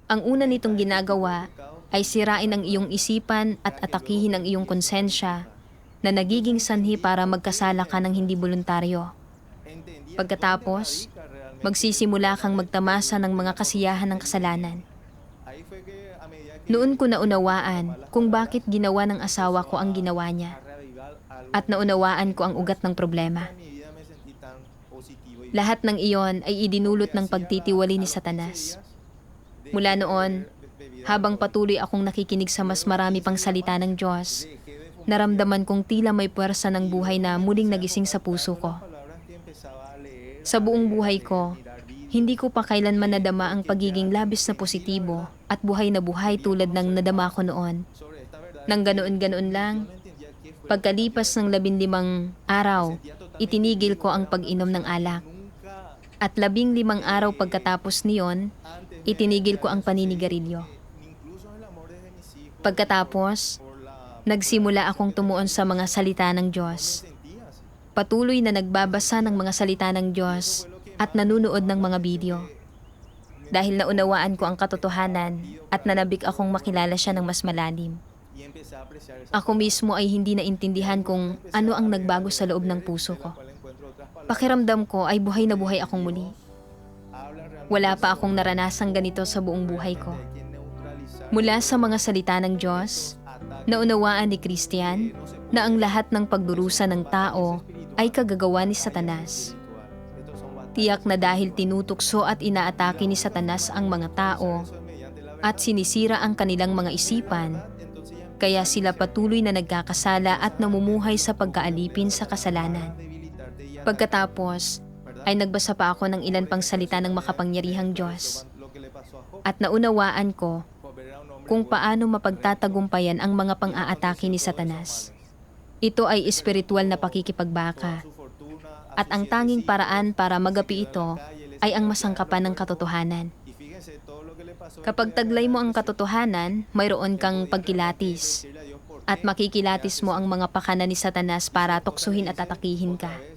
Ang una nitong ginagawa ay sirain ang iyong isipan at atakihin ang iyong konsensya na nagiging sanhi para magkasala ka ng hindi voluntaryo. Pagkatapos, magsisimula kang magtamasa ng mga kasiyahan ng kasalanan. Noon ko naunawaan kung bakit ginawa ng asawa ko ang ginawa niya at naunawaan ko ang ugat ng problema. Lahat ng iyon ay idinulot ng pagtitiwali ni Satanas. Mula noon, habang patuloy akong nakikinig sa mas marami pang salita ng Diyos, naramdaman kong tila may puwersa ng buhay na muling nagising sa puso ko. Sa buong buhay ko, hindi ko pa kailanman nadama ang pagiging labis na positibo at buhay na buhay tulad ng nadama ko noon. Nang ganoon-ganoon lang, pagkalipas ng 15 araw, itinigil ko ang pag-inom ng alak. At 15 araw pagkatapos niyon, itinigil ko ang paninigarilyo. Pagkatapos, nagsimula akong tumuon sa mga salita ng Diyos. Patuloy na nagbabasa ng mga salita ng Diyos at nanunood ng mga video. Dahil naunawaan ko ang katotohanan at nanabik akong makilala siya ng mas malalim. Ako mismo ay hindi naintindihan kung ano ang nagbago sa loob ng puso ko. Pakiramdam ko ay buhay na buhay akong muli. Wala pa akong naranasang ganito sa buong buhay ko. Mula sa mga salita ng Diyos, naunawaan ni Christian na ang lahat ng pagdurusa ng tao ay kagagawa ni Satanas. Tiyak na dahil tinutukso at inaatake ni Satanas ang mga tao at sinisira ang kanilang mga isipan, kaya sila patuloy na nagkakasala at namumuhay sa pagkaalipin sa kasalanan. Pagkatapos, ay nagbasa pa ako ng ilan pang salita ng makapangyarihang Diyos. At naunawaan ko kung paano mapagtatagumpayan ang mga pang-aatake ni Satanas. Ito ay espiritual na pakikipagbaka. At ang tanging paraan para magapi ito ay ang masangkapan ng katotohanan. Kapag taglay mo ang katotohanan, mayroon kang pagkilatis. At makikilatis mo ang mga pakana ni Satanas para tuksuhin at atakihin ka.